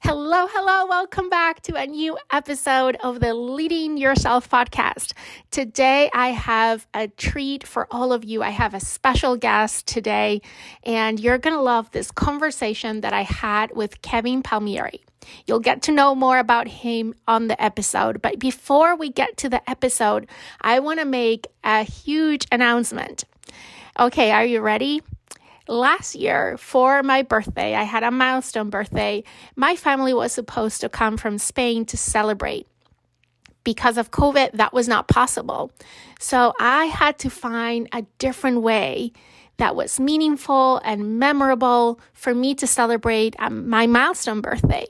Hello, hello. Welcome back to a new episode of the Leading Yourself podcast. Today, I have a treat for all of you. I have a special guest today, and you're going to love this conversation that I had with Kevin Palmieri. You'll get to know more about him on the episode. But before we get to the episode, I want to make a huge announcement. Okay, are you ready? Last year, for my birthday, I had a milestone birthday. My family was supposed to come from Spain to celebrate. Because of COVID, that was not possible. So I had to find a different way that was meaningful and memorable for me to celebrate my milestone birthday.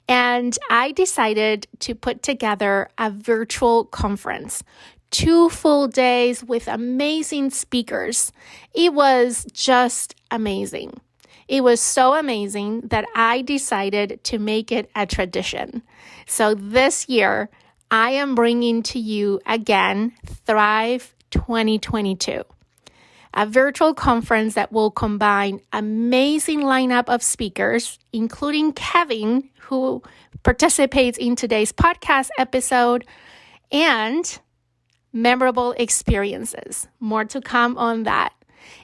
And I decided to put together a virtual conference. 2 full days with amazing speakers. It was just amazing. It was so amazing that I decided to make it a tradition. So this year, I am bringing to you again Thrive 2022, a virtual conference that will combine amazing lineup of speakers, including Kevin, who participates in today's podcast episode, and memorable experiences. More to come on that.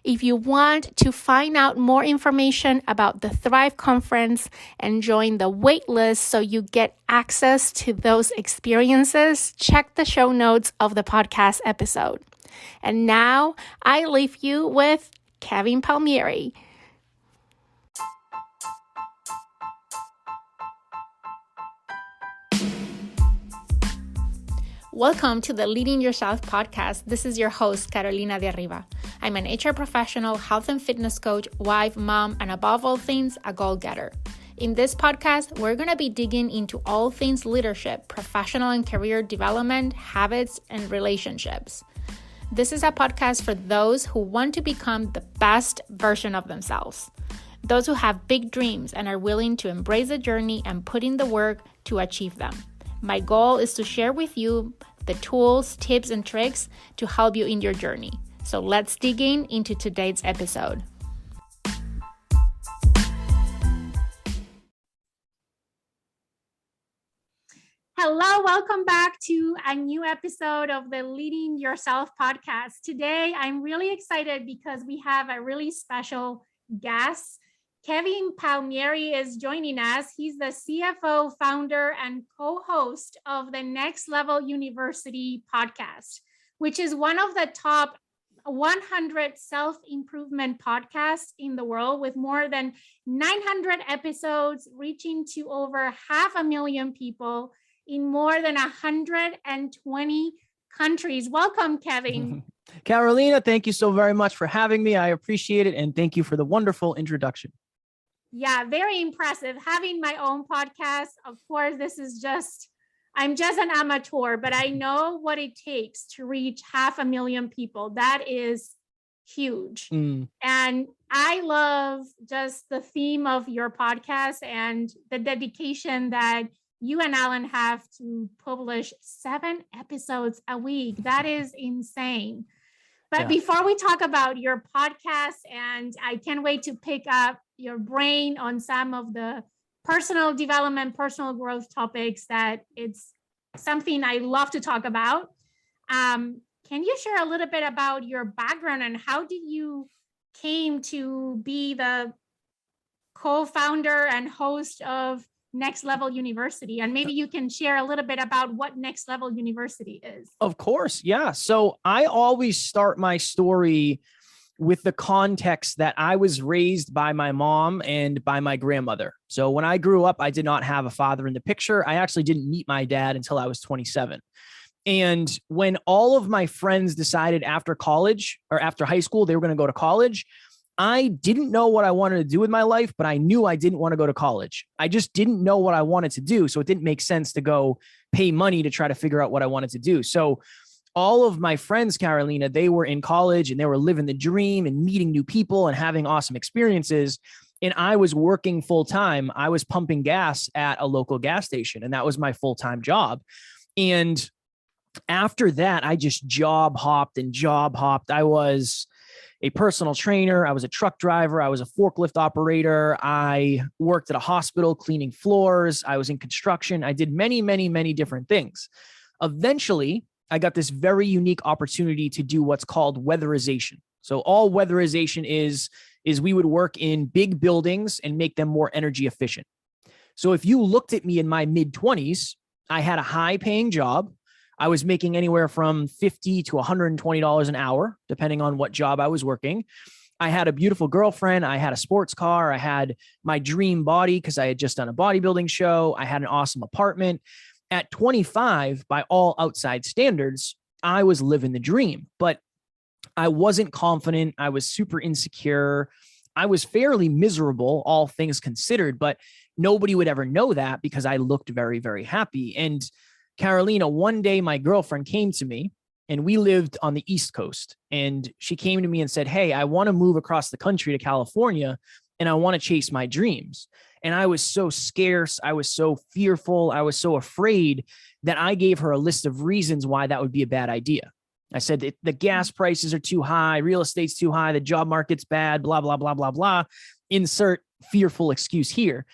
If you want to find out more information about the Thrive Conference and join the wait list so you get access to those experiences, check the show notes of the podcast episode. And now I leave you with Kevin Palmieri. Welcome to the Leading Yourself podcast. This is your host, Carolina de Arriba. I'm an HR professional, health and fitness coach, wife, mom, and above all things, a goal-getter. In this podcast, we're going to be digging into all things leadership, professional and career development, habits, and relationships. This is a podcast for those who want to become the best version of themselves. Those who have big dreams and are willing to embrace the journey and put in the work to achieve them. My goal is to share with you the tools, tips, and tricks to help you in your journey. So let's dig into today's episode. Hello, welcome back to a new episode of the Leading Yourself podcast. Today, I'm really excited because we have a really special guest. Kevin Palmieri is joining us. He's the CFO, founder, and co-host of the Next Level University podcast, which is one of the top 100 self-improvement podcasts in the world with more than 900 episodes, reaching to over 500,000 people in more than 120 countries. Welcome, Kevin. Carolina, thank you so very much for having me. I appreciate it. And thank you for the wonderful introduction. Yeah, very impressive. Having my own podcast, of course, I'm just an amateur, but I know what it takes to reach 500,000 people. That is huge. And I love just the theme of your podcast and the dedication that you and Alan have to publish 7 episodes a week. That is insane. But Before we talk about your podcast, and I can't wait to pick up your brain on some of the personal development, personal growth topics that it's something I love to talk about. Can you share a little bit about your background and how did you came to be the co-founder and host of Next Level University? And maybe you can share a little bit about what Next Level University is. Of course. Yeah. So I always start my story with the context that I was raised by my mom and by my grandmother. So when I grew up, I did not have a father in the picture. I actually didn't meet my dad until I was 27. And when all of my friends decided after college or after high school, they were going to go to college, I didn't know what I wanted to do with my life, but I knew I didn't want to go to college. I just didn't know what I wanted to do. So it didn't make sense to go pay money to try to figure out what I wanted to do. So all of my friends, Carolina, they were in college and they were living the dream and meeting new people and having awesome experiences. And I was working full time. I was pumping gas at a local gas station, and that was my full-time job. And after that, I just job hopped. I was a personal trainer. I was a truck driver. I was a forklift operator. I worked at a hospital cleaning floors. I was in construction. I did many, many, many different things. Eventually, I got this very unique opportunity to do what's called weatherization. So all weatherization is we would work in big buildings and make them more energy efficient. So if you looked at me in my mid-20s, I had a high-paying job. I was making anywhere from $50 to $120 an hour, depending on what job I was working. I had a beautiful girlfriend. I had a sports car. I had my dream body because I had just done a bodybuilding show. I had an awesome apartment. At 25, by all outside standards, I was living the dream, but I wasn't confident. I was super insecure. I was fairly miserable, all things considered, but nobody would ever know that because I looked very, very happy. And Carolina, one day my girlfriend came to me, and we lived on the East Coast. And she came to me and said, "Hey, I want to move across the country to California, and I want to chase my dreams." And I was so scarce. I was so fearful. I was so afraid that I gave her a list of reasons why that would be a bad idea. I said, the gas prices are too high. Real estate's too high. The job market's bad, blah, blah, blah, blah, blah. Insert fearful excuse here.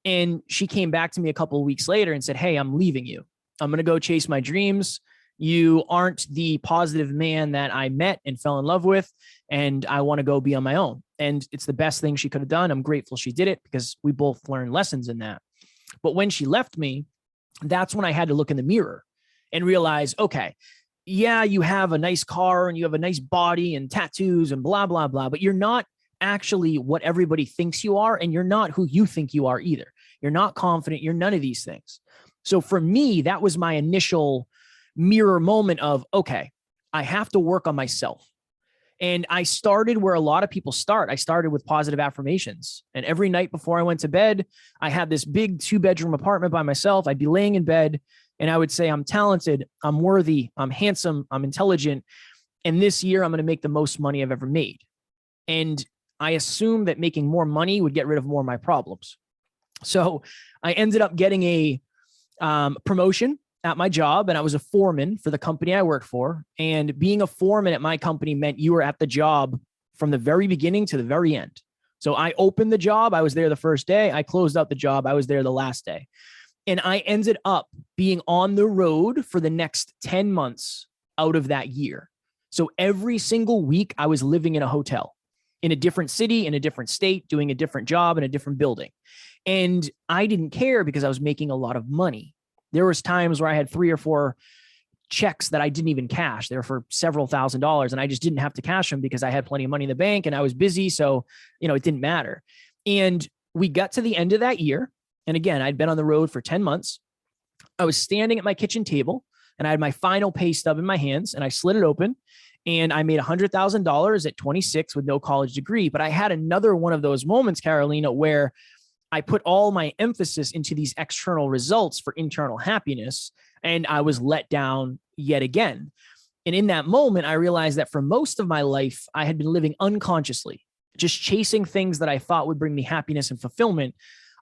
And she came back to me a couple of weeks later and said, "Hey, I'm leaving you. I'm going to go chase my dreams. You aren't the positive man that I met and fell in love with, and I want to go be on my own." And it's the best thing she could have done. I'm grateful she did it because we both learned lessons in that. But when she left me, that's when I had to look in the mirror and realize, okay, yeah, you have a nice car and you have a nice body and tattoos and blah, blah, blah, but you're not actually what everybody thinks you are, and you're not who you think you are either. You're not confident. You're none of these things. So for me, that was my initial mirror moment of, okay, I have to work on myself. And I started where a lot of people start. I started with positive affirmations. And every night before I went to bed, I had this big 2-bedroom apartment by myself. I'd be laying in bed and I would say, "I'm talented, I'm worthy, I'm handsome, I'm intelligent. And this year I'm going to make the most money I've ever made." And I assumed that making more money would get rid of more of my problems. So I ended up getting a promotion at my job, and I was a foreman for the company I worked for. And being a foreman at my company meant you were at the job from the very beginning to the very end. So I opened the job. I was there the first day. I closed out the job. I was there the last day. And I ended up being on the road for the next 10 months out of that year. So every single week I was living in a hotel in a different city, in a different state, doing a different job in a different building. And I didn't care because I was making a lot of money. There was times where I had 3 or 4 checks that I didn't even cash. They were for several $1,000s, and I just didn't have to cash them because I had plenty of money in the bank and I was busy. So, it didn't matter. And we got to the end of that year. And again, I'd been on the road for 10 months. I was standing at my kitchen table and I had my final pay stub in my hands, and I slid it open and I made $100,000 at 26 with no college degree. But I had another one of those moments, Carolina, where I put all my emphasis into these external results for internal happiness, and I was let down yet again. And in that moment, I realized that for most of my life, I had been living unconsciously, just chasing things that I thought would bring me happiness and fulfillment.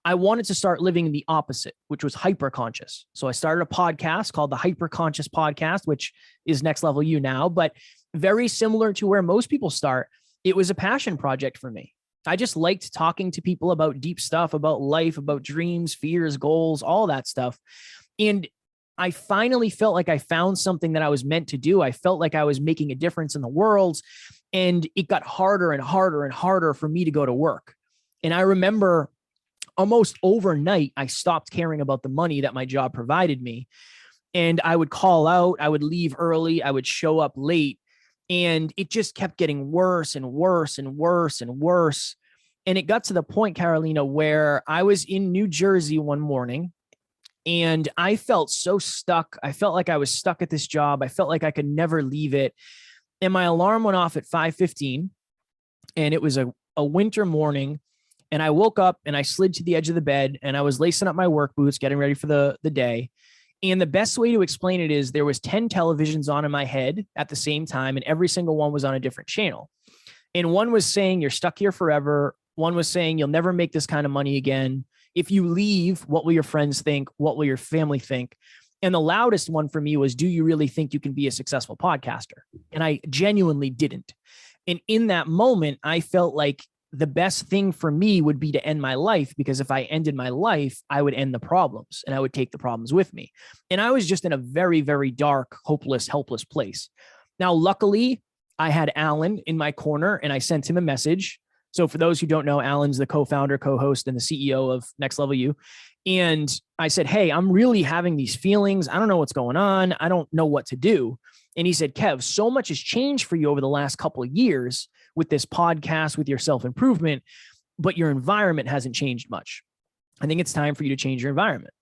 I wanted to start living the opposite, which was hyper-conscious. So I started a podcast called the Hyper-Conscious Podcast, which is Next Level You now, but very similar to where most people start. It was a passion project for me. I just liked talking to people about deep stuff, about life, about dreams, fears, goals, all that stuff. And I finally felt like I found something that I was meant to do. I felt like I was making a difference in the world, and it got harder and harder and harder for me to go to work. And I remember almost overnight, I stopped caring about the money that my job provided me. And I would call out, I would leave early, I would show up late. And it just kept getting worse and worse and worse and worse. And it got to the point, Carolina, where I was in New Jersey one morning and I felt so stuck. I felt like I was stuck at this job. I felt like I could never leave it. And my alarm went off at 5:15, and it was a winter morning. And I woke up and I slid to the edge of the bed and I was lacing up my work boots, getting ready for the day. And the best way to explain it is there was 10 televisions on in my head at the same time, and every single one was on a different channel. And one was saying, "You're stuck here forever." One was saying, "You'll never make this kind of money again. If you leave, what will your friends think? What will your family think?" And the loudest one for me was, "Do you really think you can be a successful podcaster?" And I genuinely didn't. And in that moment, I felt like the best thing for me would be to end my life, because if I ended my life, I would end the problems and I would take the problems with me. And I was just in a very, very dark, hopeless, helpless place. Now, luckily, I had Alan in my corner and I sent him a message. So for those who don't know, Alan's the co-founder, co-host, and the CEO of Next Level You. And I said, hey, I'm really having these feelings. I don't know what's going on. I don't know what to do. And he said, Kev, so much has changed for you over the last couple of years with this podcast, with your self-improvement, but your environment hasn't changed much. I think it's time for you to change your environment.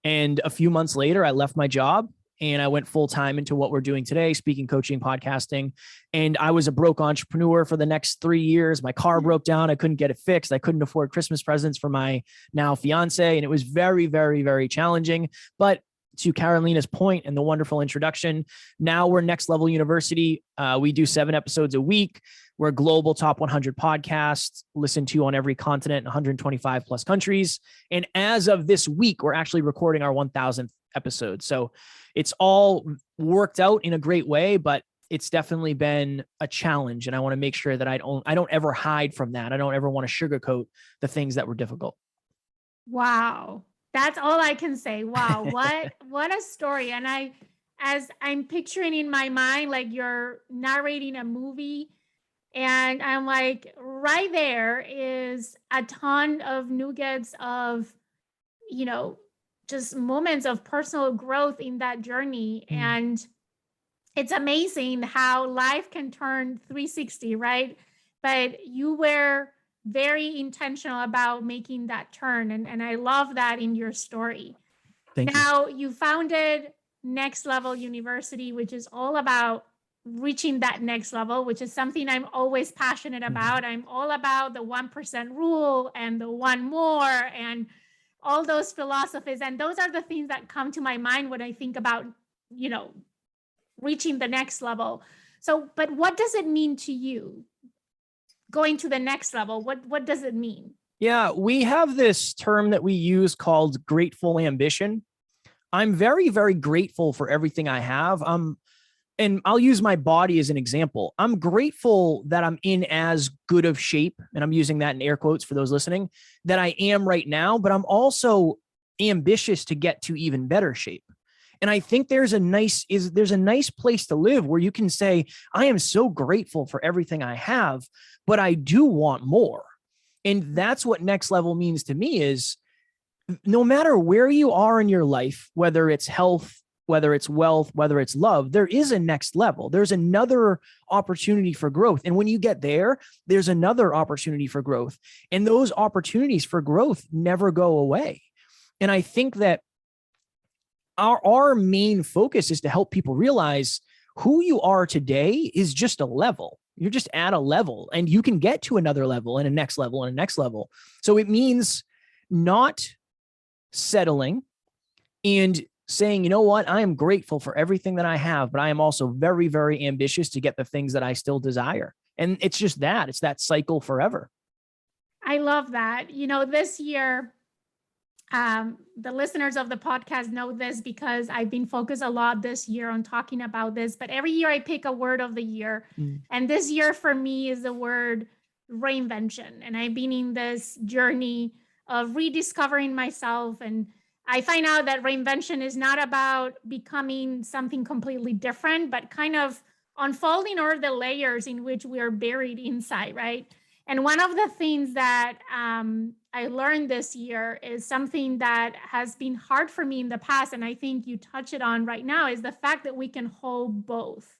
And a few months later, I left my job and I went full time into what we're doing today, speaking, coaching, podcasting. And I was a broke entrepreneur for the next 3 years. My car broke down. I couldn't get it fixed. I couldn't afford Christmas presents for my now fiance. And it was very, very, very challenging. But to Carolina's point and the wonderful introduction, now we're Next Level University. We do 7 episodes a week. We're a global top 100 podcast, listened to on every continent, 125 plus countries. And as of this week, we're actually recording our 1000th episode. So it's all worked out in a great way, but it's definitely been a challenge. And I want to make sure that I don't ever hide from that. I don't ever want to sugarcoat the things that were difficult. Wow. That's all I can say. Wow. What a story. And as I'm picturing in my mind, like you're narrating a movie, and I'm like, right there is a ton of nuggets of, just moments of personal growth in that journey. And it's amazing how life can turn 360, right? But you were very intentional about making that turn. And I love that in your story. Thank now, you founded Next Level University, which is all about reaching that next level, which is something I'm always passionate about. I'm all about the 1% rule and the one more and all those philosophies. And those are the things that come to my mind when I think about, reaching the next level. So, but what does it mean to you going to the next level? What does it mean? Yeah, we have this term that we use called grateful ambition. I'm very, very grateful for everything I have. And I'll use my body as an example. I'm grateful that I'm in as good of shape, and I'm using that in air quotes for those listening, that I am right now, but I'm also ambitious to get to even better shape. And I think there's a nice place to live where you can say, I am so grateful for everything I have, but I do want more. And that's what next level means to me is no matter where you are in your life, whether it's health, whether it's wealth, whether it's love, there is a next level. There's another opportunity for growth. And when you get there, there's another opportunity for growth. And those opportunities for growth never go away. And I think that our main focus is to help people realize who you are today is just a level. You're just at a level and you can get to another level and a next level and a next level. So it means not settling and saying, you know what, I am grateful for everything that I have, but I am also very, very ambitious to get the things that I still desire. And it's just that, it's that cycle forever. I love that. This year, the listeners of the podcast know this because I've been focused a lot this year on talking about this, but every year I pick a word of the year. And this year for me is the word reinvention. And I've been in this journey of rediscovering myself. And I find out that reinvention is not about becoming something completely different, but kind of unfolding all the layers in which we are buried inside, right? And one of the things that I learned this year is something that has been hard for me in the past, and I think you touch it on right now, is the fact that we can hold both.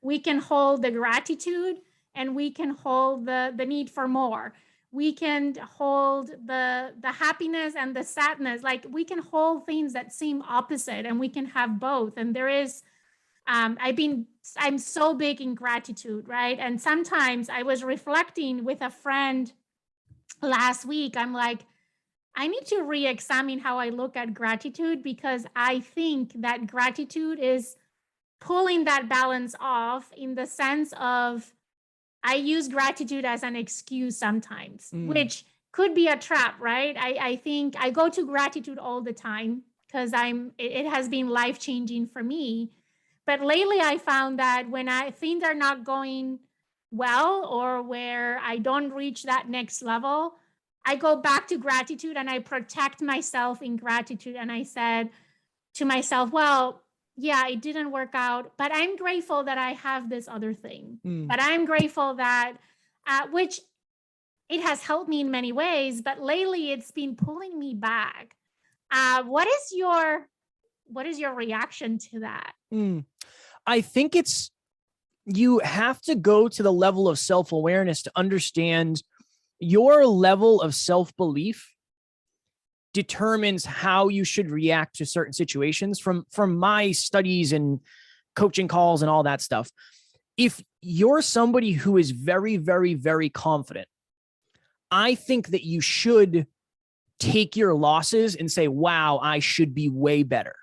We can hold the gratitude and we can hold the need for more. We can hold the happiness and the sadness. Like we can hold things that seem opposite and we can have both. And there is, I'm so big in gratitude, right? And sometimes I was reflecting with a friend last week. I'm like, I need to re-examine how I look at gratitude because I think that gratitude is pulling that balance off in the sense of I use gratitude as an excuse sometimes, which could be a trap, right? I think I go to gratitude all the time because it has been life-changing for me. But lately I found that when things are not going well or where I don't reach that next level, I go back to gratitude and I protect myself in gratitude. And I said to myself, well, yeah, it didn't work out, but I'm grateful that I have this other thing. But I'm grateful that, which it has helped me in many ways, but lately it's been pulling me back. What is your reaction to that? I think you have to go to the level of self-awareness to understand your level of self-belief determines how you should react to certain situations. From my studies and coaching calls and all that stuff, if you're somebody who is very, very, very confident, I think that you should take your losses and say, wow, I should be way better,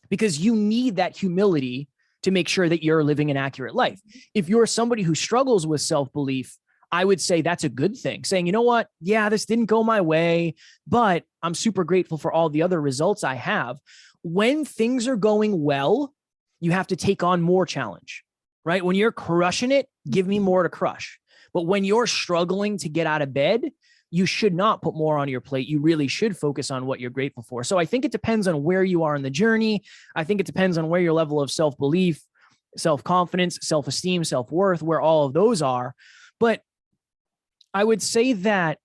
because you need that humility to make sure that you're living an accurate life. If you're somebody who struggles with self-belief, I would say that's a good thing. Saying, you know what? Yeah, this didn't go my way, but I'm super grateful for all the other results I have. When things are going well, you have to take on more challenge, right? When you're crushing it, give me more to crush. But when you're struggling to get out of bed, you should not put more on your plate. You really should focus on what you're grateful for. So I think it depends on where you are in the journey. I think it depends on where your level of self-belief, self-confidence, self-esteem, self-worth, where all of those are. But I would say that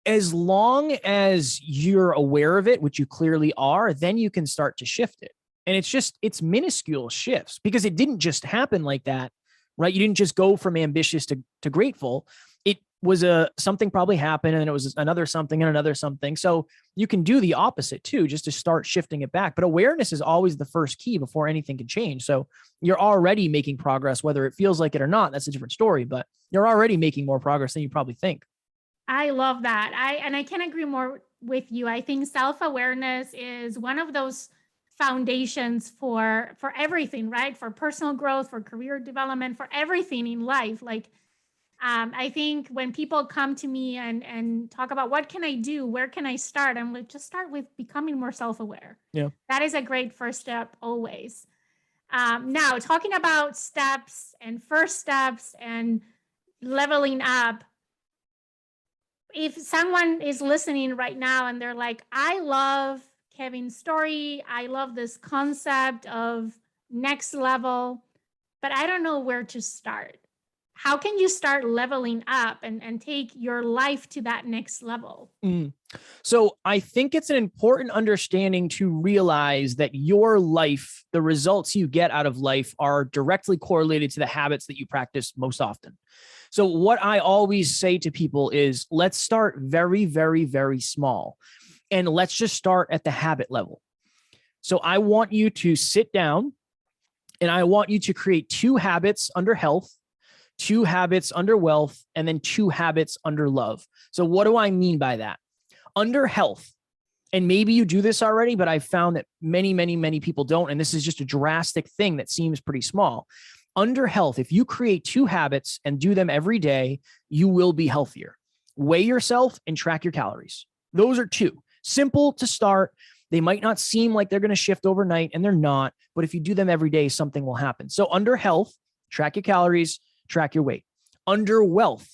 as long as you're aware of it, which you clearly are, then you can start to shift it. And it's minuscule shifts, because it didn't just happen like that, right? You didn't just go from ambitious to grateful. It was something probably happened, and then it was another something and another something. So you can do the opposite too, just to start shifting it back. But awareness is always the first key before anything can change. So you're already making progress, whether it feels like it or not. That's a different story, but you're already making more progress than you probably think. I love that. I can't agree more with you. I think self-awareness is one of those foundations for everything, right? For personal growth, for career development, for everything in life. Like, I think when people come to me and talk about what can I do, where can I start, I'm like, just start with becoming more self-aware. Yeah. That is a great first step always. Now, talking about steps and first steps and leveling up, if someone is listening right now and they're like, I love Kevin's story, I love this concept of next level, but I don't know where to start. How can you start leveling up and take your life to that next level? So I think it's an important understanding to realize that your life, the results you get out of life, are directly correlated to the habits that you practice most often. So what I always say to people is, let's start very, very, very small. And let's just start at the habit level. So I want you to sit down and I want you to create 2 habits under health, 2 habits under wealth, and then 2 habits under love. So what do I mean by that? Under health, and maybe you do this already, but I've found that many, many, many people don't. And this is just a drastic thing that seems pretty small. Under health, if you create 2 habits and do them every day, you will be healthier. Weigh yourself and track your calories. Those are 2. Simple to start. They might not seem like they're going to shift overnight, and they're not. But if you do them every day, something will happen. So under health, track your calories, track your weight. Under wealth,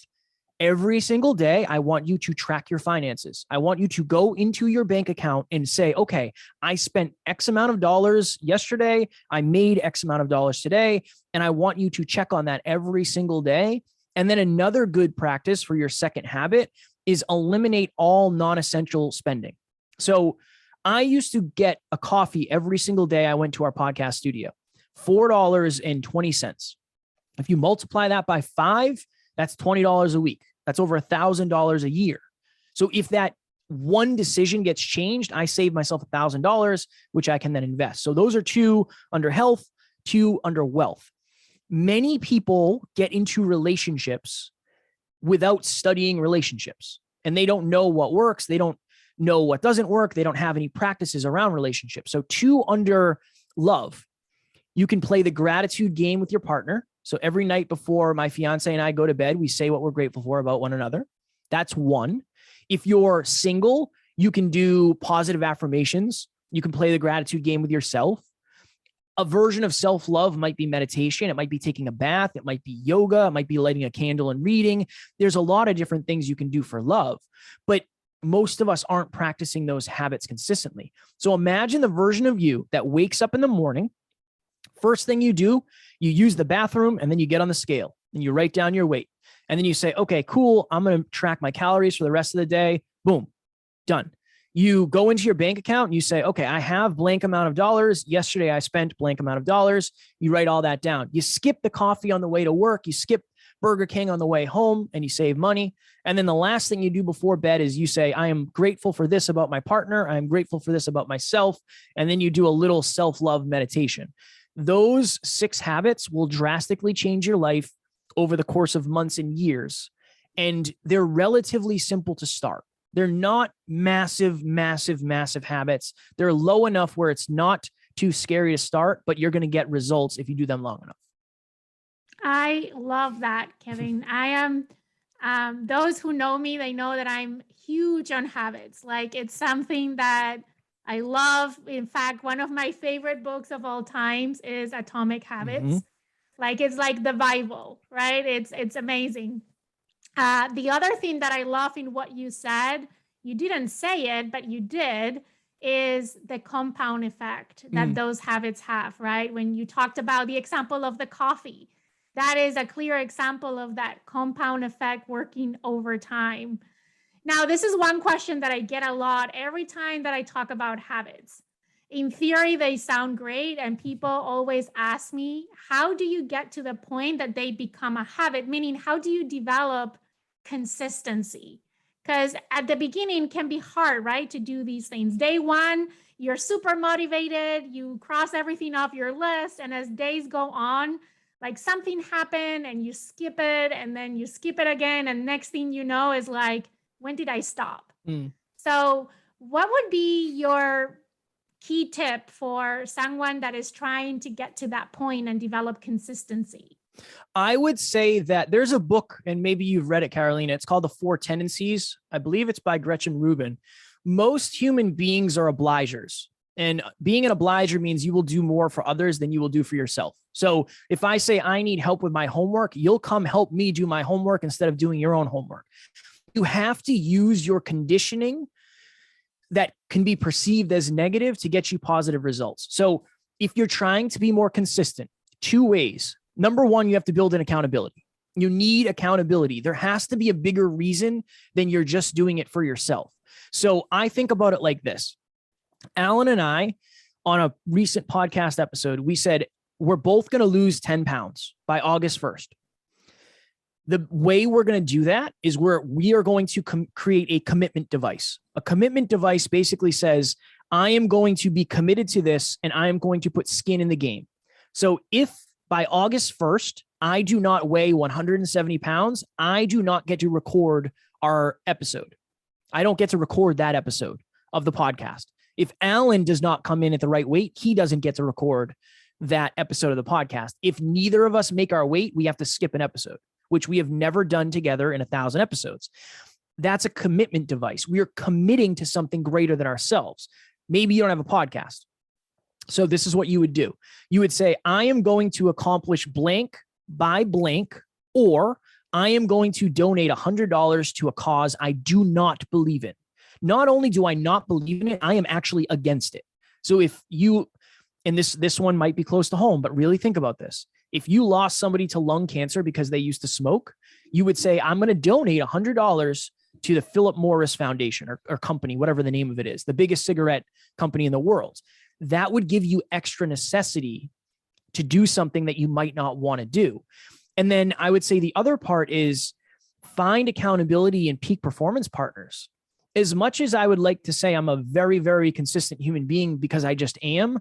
every single day, I want you to track your finances. I want you to go into your bank account and say, okay, I spent X amount of dollars yesterday. I made X amount of dollars today. And I want you to check on that every single day. And then another good practice for your second habit is eliminate all non-essential spending. So I used to get a coffee every single day I went to our podcast studio, $4.20. If you multiply that by 5, that's $20 a week. That's over $1,000 a year. So if that one decision gets changed, I save myself $1,000, which I can then invest. So those are 2 under health, 2 under wealth. Many people get into relationships without studying relationships, and they don't know what works. They don't know what doesn't work. They don't have any practices around relationships. So 2 under love, you can play the gratitude game with your partner. So every night before my fiance and I go to bed, we say what we're grateful for about one another. That's 1. If you're single, you can do positive affirmations. You can play the gratitude game with yourself. A version of self-love might be meditation. It might be taking a bath. It might be yoga. It might be lighting a candle and reading. There's a lot of different things you can do for love, but most of us aren't practicing those habits consistently. So imagine the version of you that wakes up in the morning. First thing you do, you use the bathroom, and then you get on the scale and you write down your weight. And then you say, okay, cool. I'm going to track my calories for the rest of the day. Boom, done. You go into your bank account and you say, okay, I have blank amount of dollars. Yesterday I spent blank amount of dollars. You write all that down. You skip the coffee on the way to work. You skip Burger King on the way home, and you save money. And then the last thing you do before bed is you say, I am grateful for this about my partner. I am grateful for this about myself. And then you do a little self-love meditation. Those 6 habits will drastically change your life over the course of months and years. And they're relatively simple to start. They're not massive, massive, massive habits. They're low enough where it's not too scary to start, but you're going to get results if you do them long enough. I love that, Kevin. I am, those who know me, they know that I'm huge on habits. Like, it's something that I love. In fact, one of my favorite books of all times is Atomic Habits. Mm-hmm. Like, it's like the Bible, right? It's amazing. The other thing that I love in what you said, you didn't say it, but you did, is the compound effect that those habits have, right? When you talked about the example of the coffee, that is a clear example of that compound effect working over time. Now, this is one question that I get a lot every time that I talk about habits. In theory, they sound great, and people always ask me, how do you get to the point that they become a habit? Meaning, how do you develop consistency? Because at the beginning can be hard, right, to do these things. Day one, you're super motivated, you cross everything off your list, and as days go on, like something happened and you skip it, and then you skip it again, and next thing you know is like, when did I stop? So what would be your key tip for someone that is trying to get to that point and develop consistency? I would say that there's a book, and maybe you've read it, Carolina. It's called The 4 Tendencies. I believe it's by Gretchen Rubin. Most human beings are obligers. And being an obliger means you will do more for others than you will do for yourself. So if I say I need help with my homework, you'll come help me do my homework instead of doing your own homework. You have to use your conditioning that can be perceived as negative to get you positive results. So if you're trying to be more consistent, 2 ways. Number one, you have to build an accountability. You need accountability. There has to be a bigger reason than you're just doing it for yourself. So I think about it like this. Alan and I, on a recent podcast episode, we said, we're both going to lose 10 pounds by August 1st. The way we're going to do that is we are going to create a commitment device. A commitment device basically says, I am going to be committed to this, and I am going to put skin in the game. So if by August 1st, I do not weigh 170 pounds, I do not get to record our episode. I don't get to record that episode of the podcast. If Alan does not come in at the right weight, he doesn't get to record that episode of the podcast. If neither of us make our weight, we have to skip an episode, which we have never done together in 1,000 episodes. That's a commitment device. We are committing to something greater than ourselves. Maybe you don't have a podcast. So this is what you would do. You would say, I am going to accomplish blank by blank, or I am going to donate $100 to a cause I do not believe in. Not only do I not believe in it, I am actually against it. So if you, and this one might be close to home, but really think about this. If you lost somebody to lung cancer because they used to smoke, you would say, I'm going to donate $100 to the Philip Morris Foundation or company, whatever the name of it is, the biggest cigarette company in the world. That would give you extra necessity to do something that you might not want to do. And then I would say the other part is find accountability and peak performance partners. As much as I would like to say I'm a very, very consistent human being because I just am,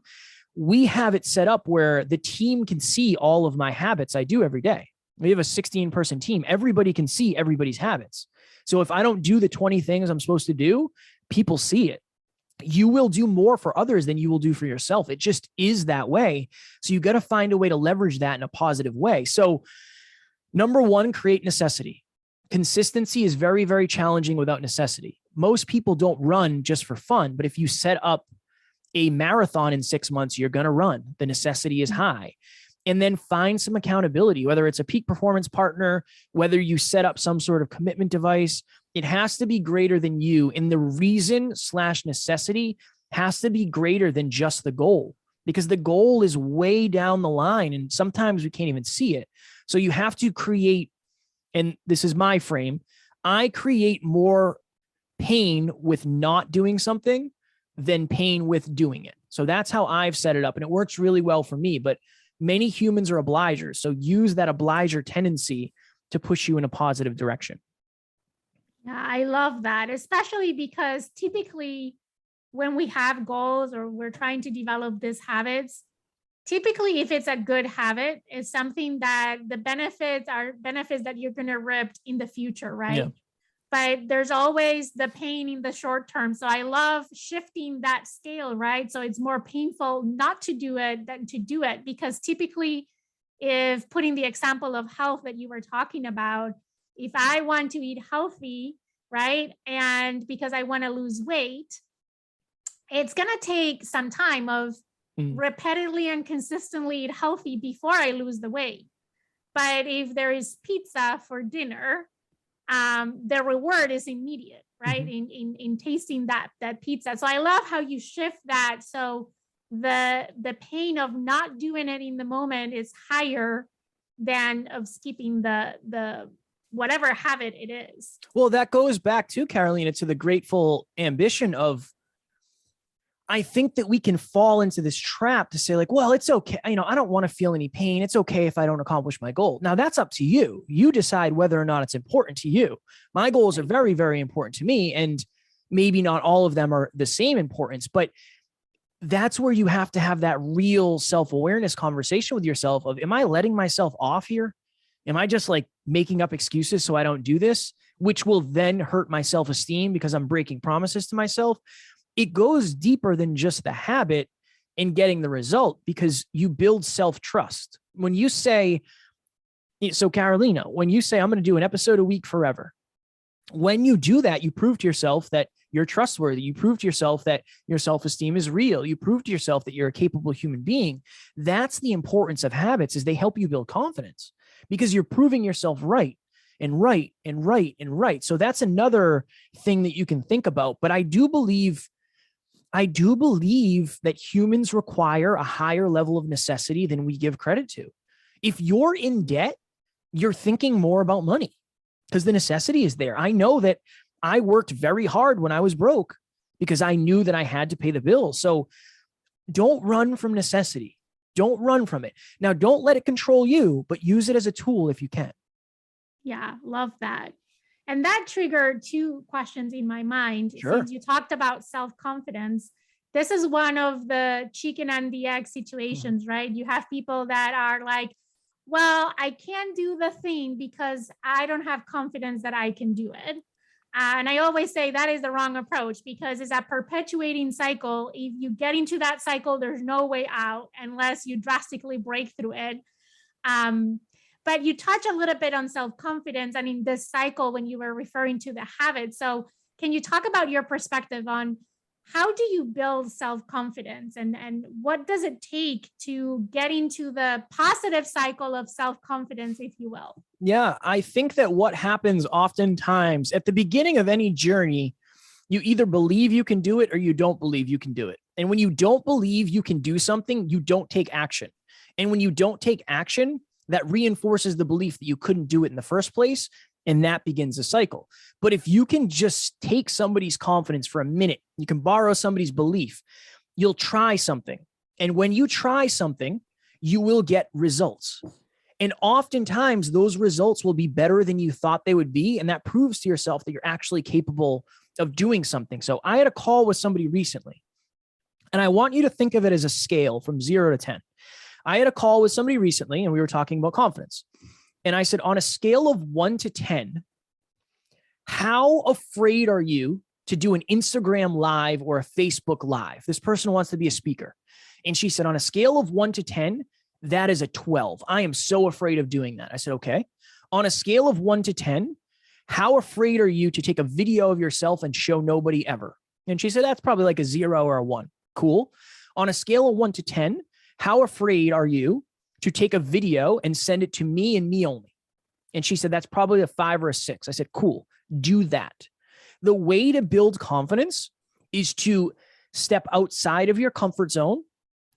we have it set up where the team can see all of my habits I do every day. We have a 16-person team. Everybody can see everybody's habits. So if I don't do the 20 things I'm supposed to do, people see it. You will do more for others than you will do for yourself. It just is that way. So you got to find a way to leverage that in a positive way. So number one, create necessity. Consistency is very, very challenging without necessity. Most people don't run just for fun, but if you set up a marathon in 6 months, you're going to run. The necessity is high. And then find some accountability, whether it's a peak performance partner, whether you set up some sort of commitment device. It has to be greater than you. And the reason/necessity has to be greater than just the goal, because the goal is way down the line and sometimes we can't even see it. So you have to create, and this is my frame, I create more pain with not doing something than pain with doing it. So that's how I've set it up, and it works really well for me. But many humans are obligers. So use that obliger tendency to push you in a positive direction. Yeah, I love that, especially because typically when we have goals or we're trying to develop these habits, typically if it's a good habit, it's something that the benefits are benefits that you're going to reap in the future, right? Yeah. But there's always the pain in the short term. So I love shifting that scale, right? So it's more painful not to do it than to do it, because typically, if putting the example of health that you were talking about, if I want to eat healthy, right, and because I want to lose weight, it's going to take some time of repeatedly and consistently eat healthy before I lose the weight. But if there is pizza for dinner, the reward is immediate, right? In tasting that pizza. So I love how you shift that. So the pain of not doing it in the moment is higher than of skipping the whatever habit it is. Well, that goes back to, Carolina, to the grateful ambition of, I think that we can fall into this trap to say like, well, it's okay. I don't want to feel any pain. It's okay if I don't accomplish my goal. Now that's up to you. You decide whether or not it's important to you. My goals are very, very important to me. And maybe not all of them are the same importance, but that's where you have to have that real self-awareness conversation with yourself of, am I letting myself off here? Am I just like making up excuses so I don't do this, which will then hurt my self-esteem because I'm breaking promises to myself? It goes deeper than just the habit in getting the result, because you build self-trust. When you say, so Carolina, when you say, I'm going to do an episode a week forever, when you do that, you prove to yourself that you're trustworthy. You prove to yourself that your self-esteem is real. You prove to yourself that you're a capable human being. That's the importance of habits, is they help you build confidence because you're proving yourself right and right and right and right. So that's another thing that you can think about. But I do believe that humans require a higher level of necessity than we give credit to. If you're in debt, you're thinking more about money because the necessity is there. I know that I worked very hard when I was broke because I knew that I had to pay the bills. So don't run from necessity. Don't run from it. Now, don't let it control you, but use it as a tool if you can. Yeah, love that. And that triggered two questions in my mind. Sure. Since you talked about self-confidence, this is one of the chicken and the egg situations, right? You have people that are like, well, I can't do the thing because I don't have confidence that I can do it. And I always say that is the wrong approach, because it's a perpetuating cycle. If you get into that cycle, there's no way out unless you drastically break through it. But you touch a little bit on self-confidence and in this cycle when you were referring to the habit. So can you talk about your perspective on how do you build self-confidence and what does it take to get into the positive cycle of self-confidence, if you will? Yeah, I think that what happens oftentimes at the beginning of any journey, you either believe you can do it or you don't believe you can do it. And when you don't believe you can do something, you don't take action. And when you don't take action, that reinforces the belief that you couldn't do it in the first place. And that begins a cycle. But if you can just take somebody's confidence for a minute, you can borrow somebody's belief, you'll try something. And when you try something, you will get results. And oftentimes those results will be better than you thought they would be. And that proves to yourself that you're actually capable of doing something. So I had a call with somebody recently, and I want you to think of it as a scale from 0 to 10. I had a call with somebody recently and we were talking about confidence. And I said, on a scale of 1 to 10, how afraid are you to do an Instagram live or a Facebook live? This person wants to be a speaker. And she said, on a scale of 1 to 10, that is a 12. I am so afraid of doing that. I said, okay. On a scale of 1 to 10, how afraid are you to take a video of yourself and show nobody ever? And she said, that's probably like a 0 or a 1. Cool. On a scale of 1 to 10, how afraid are you to take a video and send it to me and me only? And she said, that's probably a 5 or a 6. I said, cool, do that. The way to build confidence is to step outside of your comfort zone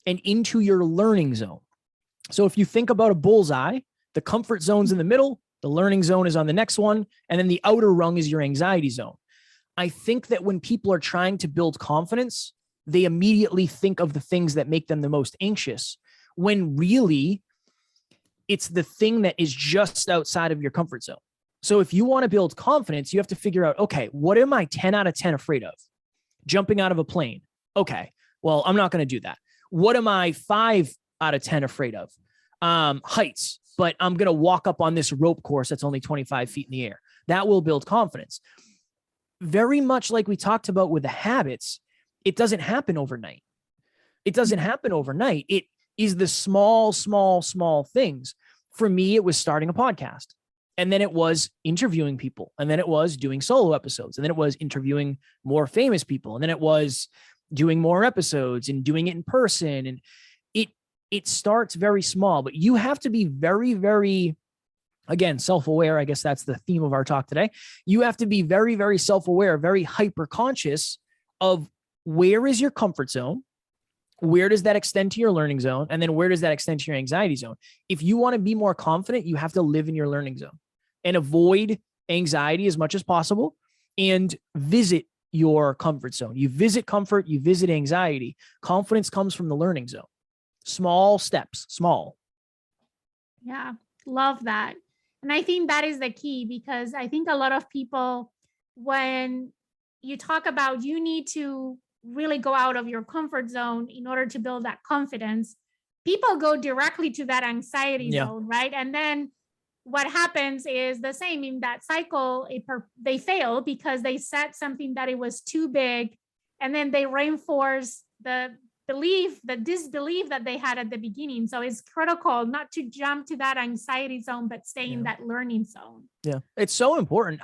and into your learning zone. So if you think about a bullseye, the comfort zone's in the middle, the learning zone is on the next one, and then the outer rung is your anxiety zone. I think that when people are trying to build confidence, they immediately think of the things that make them the most anxious, when really it's the thing that is just outside of your comfort zone. So if you want to build confidence, you have to figure out, okay, what am I 10 out of 10 afraid of? Jumping out of a plane. Okay, well, I'm not going to do that. What am I 5 out of 10 afraid of? Heights, but I'm going to walk up on this rope course that's only 25 feet in the air. That will build confidence. Very much like we talked about with the habits, it doesn't happen overnight. It doesn't happen overnight. It is the small things. For me, it was starting a podcast. And then it was interviewing people. And then it was doing solo episodes. And then it was interviewing more famous people. And then it was doing more episodes and doing it in person. And it starts very small, but you have to be very, very, again, self-aware. I guess that's the theme of our talk today. You have to be very, very self-aware, very hyper conscious of where is your comfort zone? Where does that extend to your learning zone? And then where does that extend to your anxiety zone? If you want to be more confident, you have to live in your learning zone and avoid anxiety as much as possible and visit your comfort zone. You visit comfort, you visit anxiety. Confidence comes from the learning zone. Small steps, small. Yeah, love that. And I think that is the key, because I think a lot of people, when you talk about you need to really go out of your comfort zone in order to build that confidence, people go directly to that anxiety zone, right? And then what happens is the same in that cycle. They fail because they set something that it was too big, and then they reinforce the disbelief that they had at the beginning. So it's critical not to jump to that anxiety zone, but stay in that learning zone. Yeah, it's so important.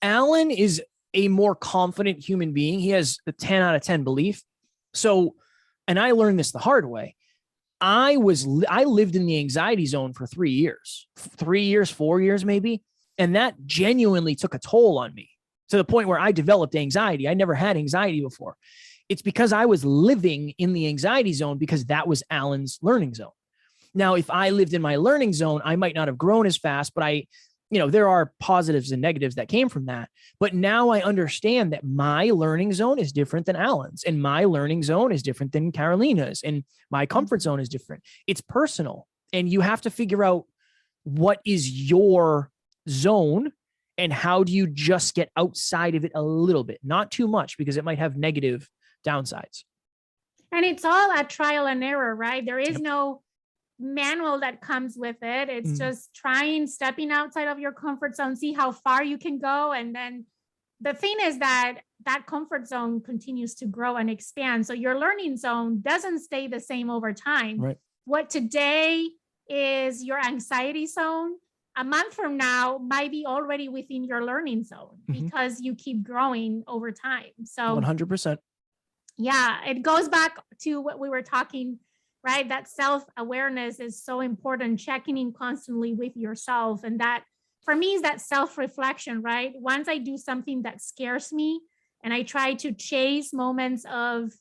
Alan is a more confident human being. He has the 10 out of 10 belief. So, and I learned this the hard way. I lived in the anxiety zone for 3 years, 4 years, maybe. And that genuinely took a toll on me to the point where I developed anxiety. I never had anxiety before. It's because I was living in the anxiety zone because that was Alan's learning zone. Now, if I lived in my learning zone, I might not have grown as fast, but there are positives and negatives that came from that. But now I understand that my learning zone is different than Alan's, and my learning zone is different than Carolina's, and my comfort zone is different. It's personal, and you have to figure out what is your zone and how do you just get outside of it a little bit, not too much, because it might have negative downsides. And it's all a trial and error, right? There is no manual that comes with it. It's just stepping outside of your comfort zone, see how far you can go. And then the thing is that comfort zone continues to grow and expand. So your learning zone doesn't stay the same over time. Right. What today is your anxiety zone, a month from now might be already within your learning zone because you keep growing over time. So 100%. Yeah, it goes back to what we were talking, right? That self-awareness is so important, checking in constantly with yourself. And that, for me, is that self-reflection, right? Once I do something that scares me and I try to chase moments of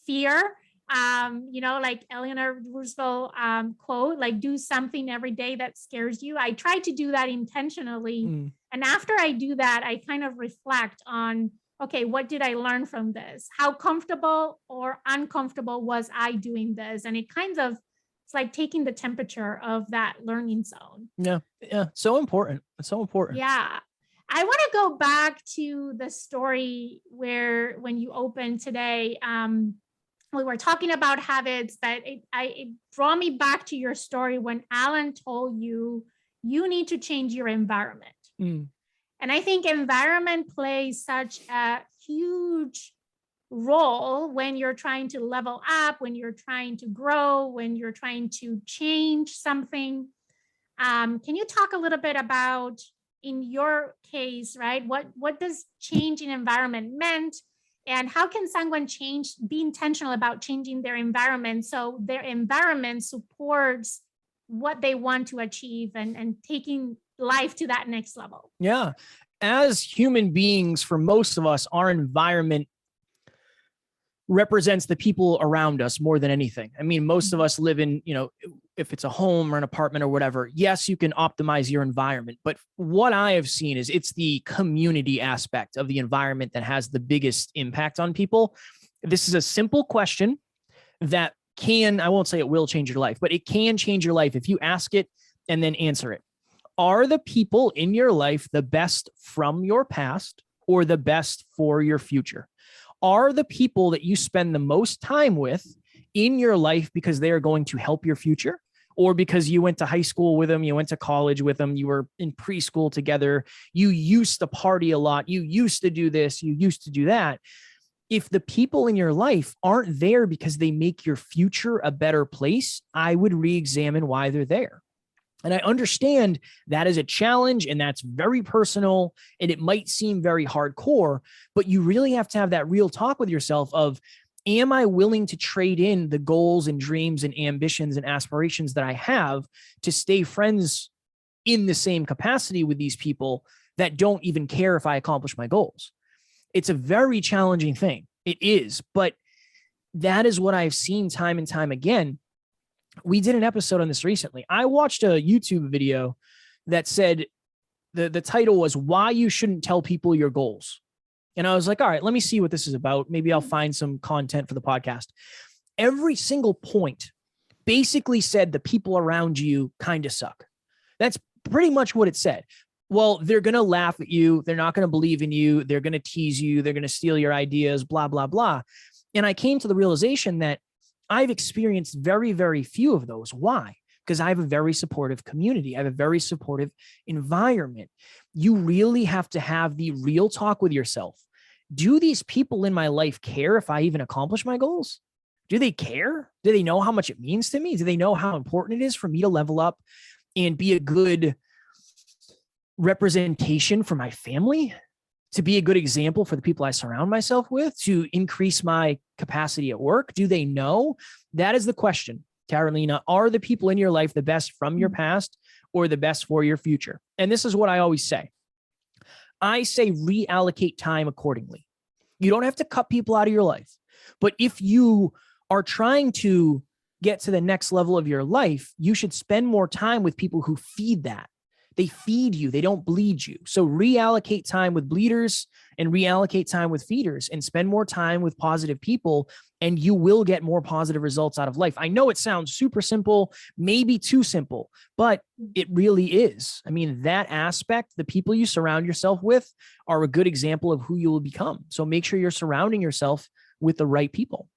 fear, like Eleanor Roosevelt quote, like do something every day that scares you. I try to do that intentionally. And after I do that, I kind of reflect on, okay, what did I learn from this? How comfortable or uncomfortable was I doing this? And it's like taking the temperature of that learning zone. Yeah. So important. It's so important. Yeah. I want to go back to the story when you opened today, we were talking about habits, but it brought me back to your story when Alan told you need to change your environment. And I think environment plays such a huge role when you're trying to level up, when you're trying to grow, when you're trying to change something. Can you talk a little bit about, in your case, right, what does change in environment meant? And how can someone be intentional about changing their environment so their environment supports what they want to achieve and taking life to that next level? Yeah. As human beings, for most of us, our environment represents the people around us more than anything. I mean, most of us live in, if it's a home or an apartment or whatever, yes, you can optimize your environment. But what I have seen is it's the community aspect of the environment that has the biggest impact on people. This is a simple question that I won't say it will change your life, but it can change your life if you ask it and then answer it. Are the people in your life the best from your past or the best for your future? Are the people that you spend the most time with in your life because they are going to help your future, or because you went to high school with them, you went to college with them, you were in preschool together, you used to party a lot, you used to do this, you used to do that? If the people in your life aren't there because they make your future a better place, I would re-examine why they're there. And I understand that is a challenge and that's very personal and it might seem very hardcore, but you really have to have that real talk with yourself of, am I willing to trade in the goals and dreams and ambitions and aspirations that I have to stay friends in the same capacity with these people that don't even care if I accomplish my goals? It's a very challenging thing. It is, but that is what I've seen time and time again. We did an episode on this recently. I watched a YouTube video that said the title was "Why You Shouldn't Tell People Your Goals." And I was like, all right, let me see what this is about. Maybe I'll find some content for the podcast. Every single point basically said the people around you kind of suck. That's pretty much what it said. Well, they're going to laugh at you. They're not going to believe in you. They're going to tease you. They're going to steal your ideas, blah, blah, blah. And I came to the realization that I've experienced very, very few of those. Why? Because I have a very supportive community. I have a very supportive environment. You really have to have the real talk with yourself. Do these people in my life care if I even accomplish my goals? Do they care? Do they know how much it means to me? Do they know how important it is for me to level up and be a good representation for my family, to be a good example for the people I surround myself with, to increase my capacity at work? Do they know? That is the question, Carolina. Are the people in your life the best from your past or the best for your future? And this is what I always say. I say reallocate time accordingly. You don't have to cut people out of your life, but if you are trying to get to the next level of your life, you should spend more time with people who feed that. They feed you. They don't bleed you. So reallocate time with bleeders and reallocate time with feeders and spend more time with positive people, and you will get more positive results out of life. I know it sounds super simple, maybe too simple, but it really is. I mean, that aspect, the people you surround yourself with are a good example of who you will become. So make sure you're surrounding yourself with the right people.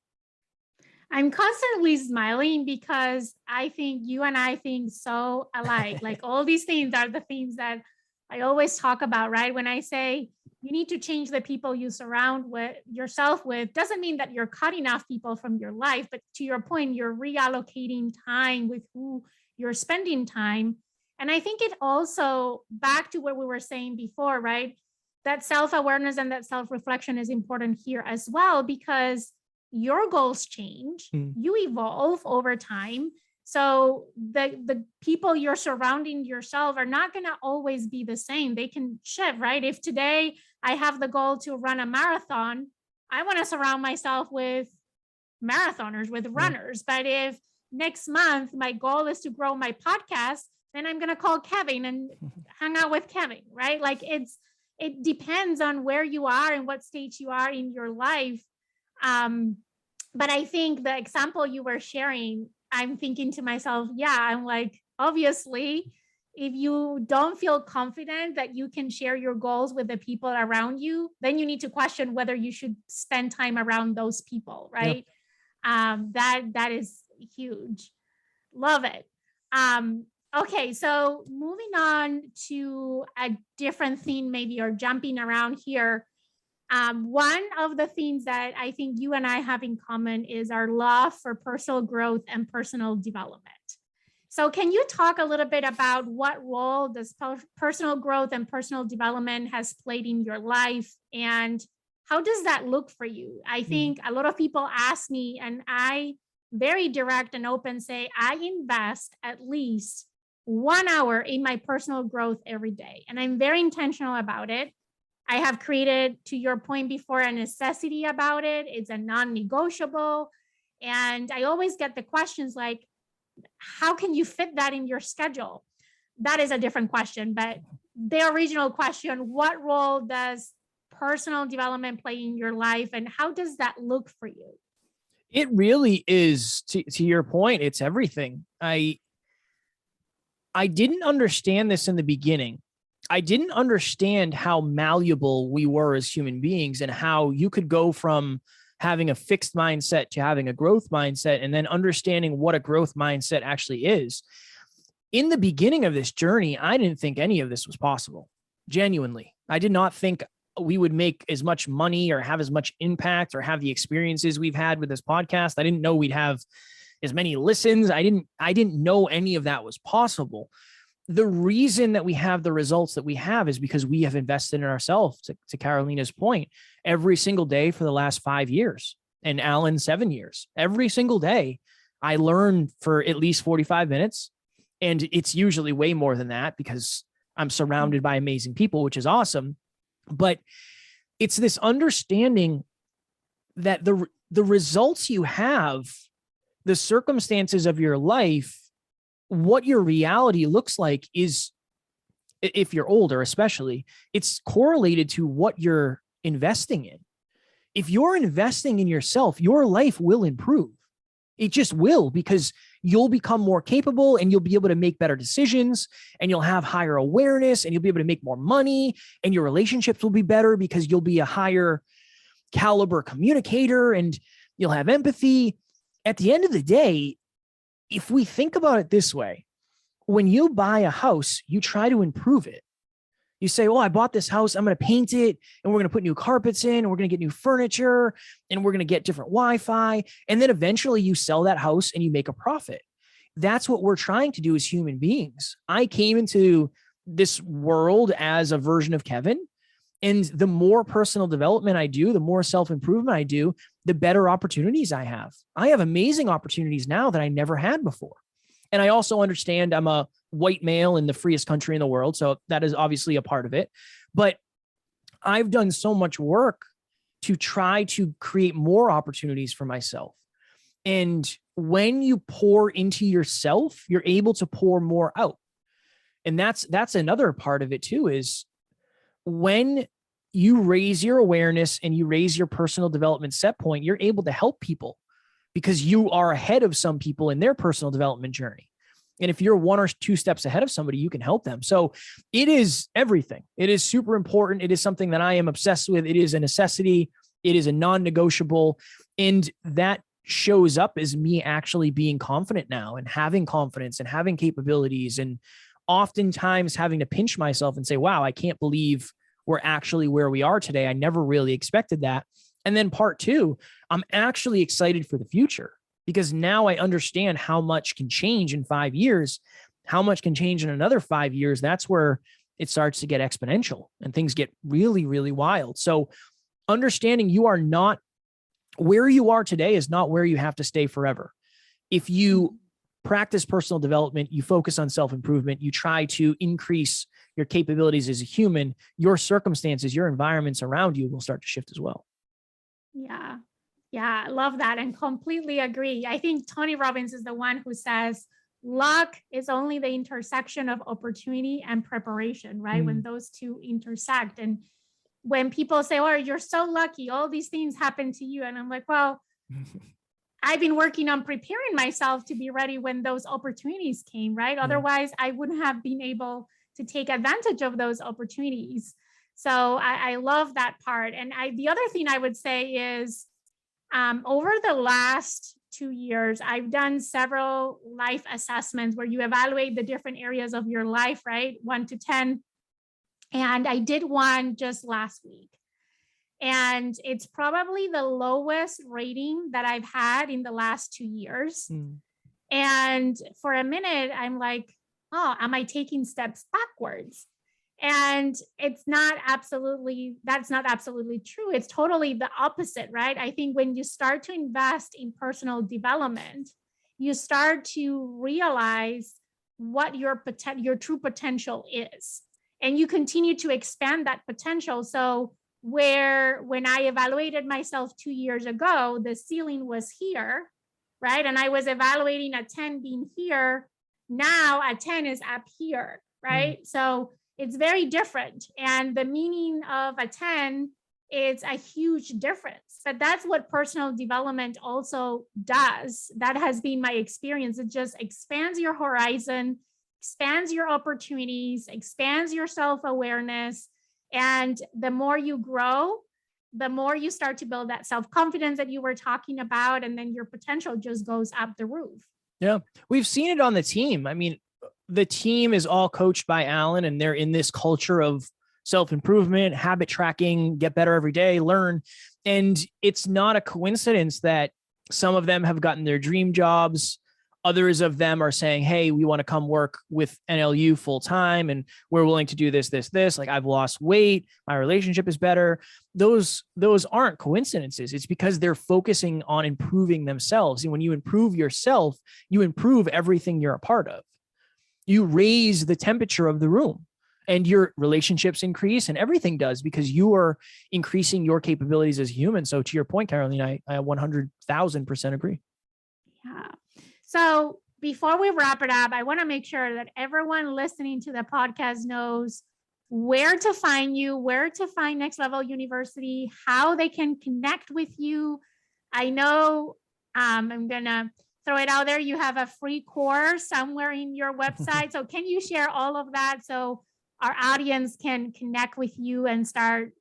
I'm constantly smiling because I think you and I think so alike. Like all these things are the themes that I always talk about, right? When I say you need to change the people you surround with yourself with, doesn't mean that you're cutting off people from your life, but to your point, you're reallocating time with who you're spending time. And I think it also, back to what we were saying before, right? That self-awareness and that self-reflection is important here as well, because your goals change, you evolve over time. So the people you're surrounding yourself are not going to always be the same. They can shift, right? If today I have the goal to run a marathon, I want to surround myself with marathoners, with runners. But if next month my goal is to grow my podcast, then I'm going to call Kevin and hang out with Kevin, right? Like it depends on where you are and what stage you are in your life. But I think the example you were sharing, I'm thinking to myself, yeah, I'm like, obviously, if you don't feel confident that you can share your goals with the people around you, then you need to question whether you should spend time around those people, right? Yep. That is huge. Love it. Okay, so moving on to a different theme, maybe, or jumping around here. One of the themes that I think you and I have in common is our love for personal growth and personal development. So can you talk a little bit about what role does personal growth and personal development has played in your life, and How does that look for you? I think a lot of people ask me, and I very direct and open say, I invest at least 1 hour in my personal growth every day. And I'm very intentional about it. I have created, to your point before, a necessity about it. It's a non-negotiable. And I always get the questions like, how can you fit that in your schedule? That is a different question, but the original question, what role does personal development play in your life, and how does that look for you? It really is, to your point, it's everything. I didn't understand this in the beginning. I didn't understand how malleable we were as human beings and how you could go from having a fixed mindset to having a growth mindset, and then understanding what a growth mindset actually is. In the beginning of this journey, I didn't think any of this was possible. Genuinely. I did not think we would make as much money or have as much impact or have the experiences we've had with this podcast. I didn't know we'd have as many listens. I didn't know any of that was possible. The reason that we have the results that we have is because we have invested in ourselves, to Carolina's point, every single day for the last 5 years, and Alan, 7 years. Every single day, I learn for at least 45 minutes. And it's usually way more than that because I'm surrounded by amazing people, which is awesome. But it's this understanding that the results you have, the circumstances of your life, what your reality looks like is, if you're older, especially, it's correlated to what you're investing in. If you're investing in yourself, your life will improve. It just will, because you'll become more capable and you'll be able to make better decisions, and you'll have higher awareness, and you'll be able to make more money, and your relationships will be better because you'll be a higher caliber communicator and you'll have empathy. At the end of the day, if we think about it this way, when you buy a house, you try to improve it. You say, well, I bought this house, I'm going to paint it, and we're going to put new carpets in, and we're going to get new furniture, and we're going to get different Wi-Fi. And then eventually you sell that house and you make a profit. That's what we're trying to do as human beings. I came into this world as a version of Kevin. And the more personal development I do, the more self-improvement I do, the better opportunities I have. I have amazing opportunities now that I never had before. And I also understand I'm a white male in the freest country in the world, so that is obviously a part of it. But I've done so much work to try to create more opportunities for myself. And when you pour into yourself, you're able to pour more out. And that's another part of it too, is when you raise your awareness and you raise your personal development set point, you're able to help people because you are ahead of some people in their personal development journey. And if you're 1 or 2 steps ahead of somebody, you can help them. So it is everything. It is super important. It is something that I am obsessed with. It is a necessity. It is a non-negotiable. And that shows up as me actually being confident now and having confidence and having capabilities, and oftentimes having to pinch myself and say, wow, I can't believe we're actually where we are today. I never really expected that. And then part 2, I'm actually excited for the future because now I understand how much can change in 5 years, how much can change in another 5 years. That's where it starts to get exponential and things get really, really wild. So understanding you are not where you are today is not where you have to stay forever. If you practice personal development, you focus on self-improvement, you try to increase your capabilities as a human, your circumstances, your environments around you will start to shift as well. Yeah. Yeah. I love that and completely agree. I think Tony Robbins is the one who says luck is only the intersection of opportunity and preparation, right? When those two intersect. And when people say, oh, you're so lucky, all these things happen to you. And I'm like, well, I've been working on preparing myself to be ready when those opportunities came, right? Otherwise, I wouldn't have been able to take advantage of those opportunities. So I love that part. And the other thing I would say is over the last 2 years, I've done several life assessments where you evaluate the different areas of your life, right? 1 to 10. And I did one just last week. And it's probably the lowest rating that I've had in the last 2 years. And for a minute, I'm like, oh, am I taking steps backwards? And that's not absolutely true. It's totally the opposite, right? I think when you start to invest in personal development, you start to realize what your true potential is. And you continue to expand that potential. So when I evaluated myself 2 years ago, the ceiling was here, right? And I was evaluating a 10 being here. Now a 10 is up here, right? So it's very different. And the meaning of a 10 is a huge difference. But that's what personal development also does. That has been my experience. It just expands your horizon, expands your opportunities, expands your self-awareness. And the more you grow, the more you start to build that self-confidence that you were talking about. And then your potential just goes up the roof. Yeah. We've seen it on the team. I mean, the team is all coached by Alan, and they're in this culture of self-improvement, habit tracking, get better every day, learn. And it's not a coincidence that some of them have gotten their dream jobs. Others of them are saying, hey, we want to come work with NLU full time, and we're willing to do this. Like, I've lost weight. My relationship is better. Those aren't coincidences. It's because they're focusing on improving themselves. And when you improve yourself, you improve everything you're a part of. You raise the temperature of the room, and your relationships increase, and everything does, because you are increasing your capabilities as a human. So to your point, Caroline, I 100,000% agree. Yeah. So before we wrap it up, I want to make sure that everyone listening to the podcast knows where to find you, where to find Next Level University, how they can connect with you. I know I'm going to throw it out there. You have a free course somewhere in your website. So can you share all of that so our audience can connect with you and start,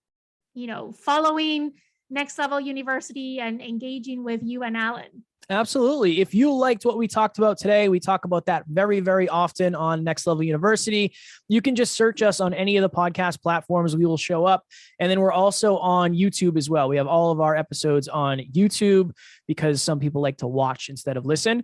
following Next Level University and engaging with you and Alan? Absolutely. If you liked what we talked about today, we talk about that very, very often on Next Level University. You can just search us on any of the podcast platforms. We will show up. And then we're also on YouTube as well. We have all of our episodes on YouTube because some people like to watch instead of listen.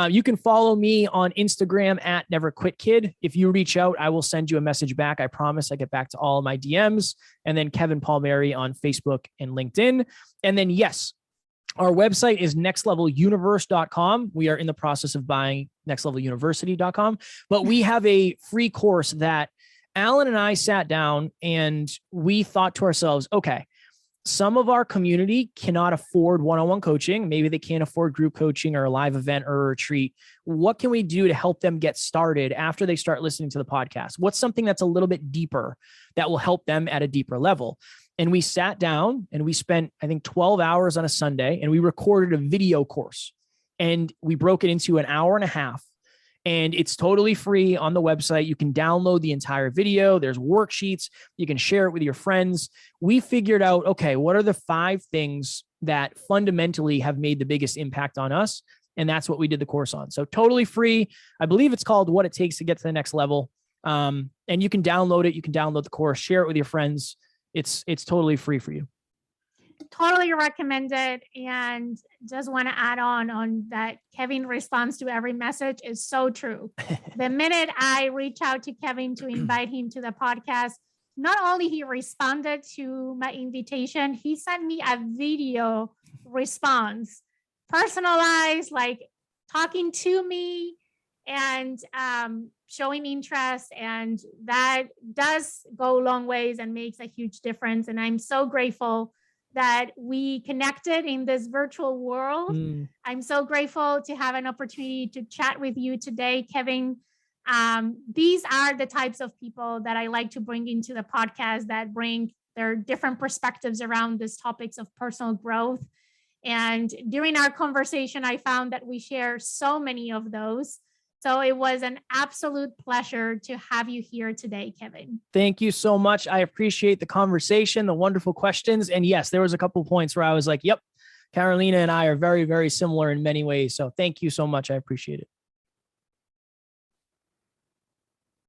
You can follow me on Instagram at NeverQuitKid. If you reach out, I will send you a message back. I promise I get back to all of my DMs. And then Kevin Palmieri on Facebook and LinkedIn. And then, yes, our website is nextleveluniverse.com. We are in the process of buying nextleveluniversity.com, but we have a free course that Alan and I sat down and we thought to ourselves, okay, some of our community cannot afford one-on-one coaching. Maybe they can't afford group coaching or a live event or a retreat. What can we do to help them get started after they start listening to the podcast? What's something that's a little bit deeper that will help them at a deeper level? And we sat down and we spent, I think, 12 hours on a Sunday, and we recorded a video course, and we broke it into an hour and a half, and it's totally free on the website. You can download the entire video. There's worksheets. You can share it with your friends. We figured out, okay, what are the 5 things that fundamentally have made the biggest impact on us? And that's what we did the course on. So totally free. I believe it's called What It Takes to Get to the Next Level. And you can download it. You can download the course, share it with your friends. It's totally free for you. Totally recommend it. And just want to add on that Kevin responds to every message is so true. The minute I reach out to Kevin to invite him to the podcast, not only he responded to my invitation, he sent me a video response, personalized, like talking to me and showing interest. And that does go a long ways and makes a huge difference. And I'm so grateful that we connected in this virtual world. I'm so grateful to have an opportunity to chat with you today, Kevin. These are the types of people that I like to bring into the podcast that bring their different perspectives around these topics of personal growth. And during our conversation, I found that we share so many of those. So it was an absolute pleasure to have you here today, Kevin. Thank you so much. I appreciate the conversation, the wonderful questions. And yes, there was a couple of points where I was like, yep, Carolina and I are very, very similar in many ways. So thank you so much. I appreciate it.